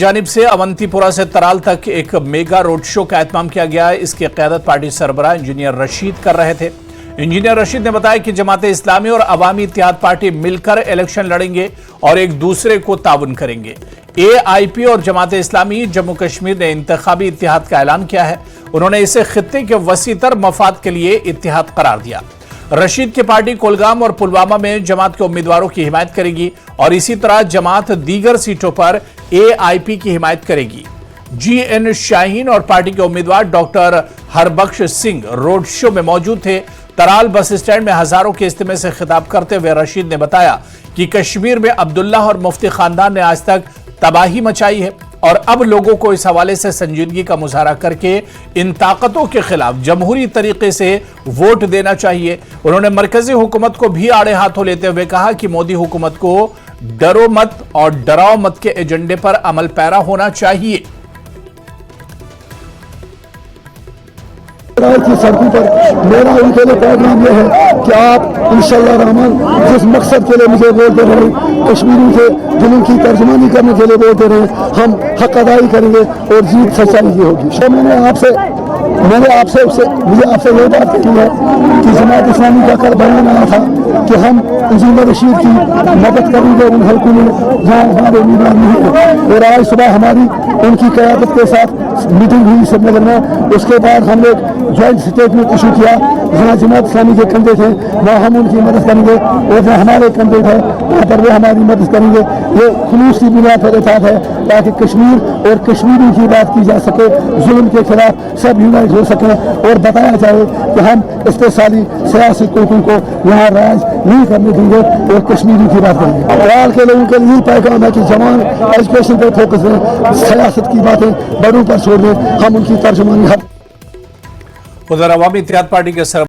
جانب سے اونتیپورہ سے ترال تک ایک میگا روڈ شو کا اہتمام کیا گیا ہے۔ اس کی قیادت پارٹی سربراہ انجینئر رشید کر رہے تھے۔ انجینئر رشید نے بتایا کہ جماعت اسلامی اور عوامی اتحاد پارٹی مل کر الیکشن لڑیں گے اور ایک دوسرے کو تعاون کریں گے۔ AIP اور جماعت اسلامی جموں کشمیر نے انتخابی اتحاد کا اعلان کیا ہے۔ انہوں نے اسے خطے کے وسیع تر مفاد کے لیے اتحاد قرار دیا۔ رشید کی پارٹی کولگام اور پلوامہ میں جماعت کے امیدواروں کی حمایت کرے گی اور اسی طرح جماعت دیگر سیٹوں پر AIP کی حمایت کرے گی۔ GN شاہین اور پارٹی کے امیدوار doctor Harbaksh Singh road show میں موجود تھے۔ ترال بس اسٹینڈ میں ہزاروں کے اجتماع سے خطاب کرتے ہوئے رشید نے بتایا کہ کشمیر میں عبداللہ اور مفتی خاندان نے آج تک تباہی مچائی ہے اور اب لوگوں کو اس حوالے سے سنجیدگی کا مظاہرہ کر کے ان طاقتوں کے خلاف جمہوری طریقے سے ووٹ دینا چاہیے۔ انہوں نے مرکزی حکومت کو بھی آڑے ہاتھوں لیتے ہوئے کہا کہ مودی حکومت کو ڈرو مت اور ڈراؤ مت کے ایجنڈے پر عمل پیرا ہونا چاہیے۔ کی سڑکوں پر میرا ان کے لیے پیغام یہ ہے کہ آپ انشاءاللہ الرحمن جس مقصد کے لیے مجھے ووٹ دے رہے ہیں، کشمیری کے دلوں کی ترجمانی کرنے کے لیے ووٹ دے رہے ہیں، ہم حق ادائی کریں گے اور جیت سچائی کی ہوگی۔ مجھے آپ سے یہ بات کہی ہے کہ جماعت اسلامی کا کل بیان آیا تھا کہ ہم انجینئر رشید کی مدد کریں گے ان حلقوں میں جہاں ہمارے امیدوار نہیں ہے، اور آج صبح ہماری ان کی قیادت کے ساتھ میٹنگ ہوئی سری نگر میں۔ اس کے بعد ہم نے جوائنٹ اسٹیٹمنٹ ایشو کیا، جہاں جماعت اسلامی کے کینڈیڈیٹ تھے وہاں ہم ان کی مدد کریں گے اور جہاں ہمارے کینڈیڈیٹ ہیں وہاں پر وہ ہماری مدد کریں گے۔ یہ خلوص کی بنیاد پر اتحاد ہے تاکہ کشمیر اور کشمیری کی بات کی جا سکے، ظلم کے خلاف سب یونائٹ ہو سکیں اور بتایا جائے کہ ہم استحصالی سیاسی قوتوں کو یہاں راج نہیں کرنے دیں گے اور کشمیری کی بات کریں گے۔ ترال کے لوگوں کے لیے پیغام ہے کہ جوان ایجوکیشن پہ فوکس دیں، سیاست کی باتیں بڑوں پر چھوڑ دیں، ہم ان کی ترجمانی ادھر عوامی اتحاد پارٹی کے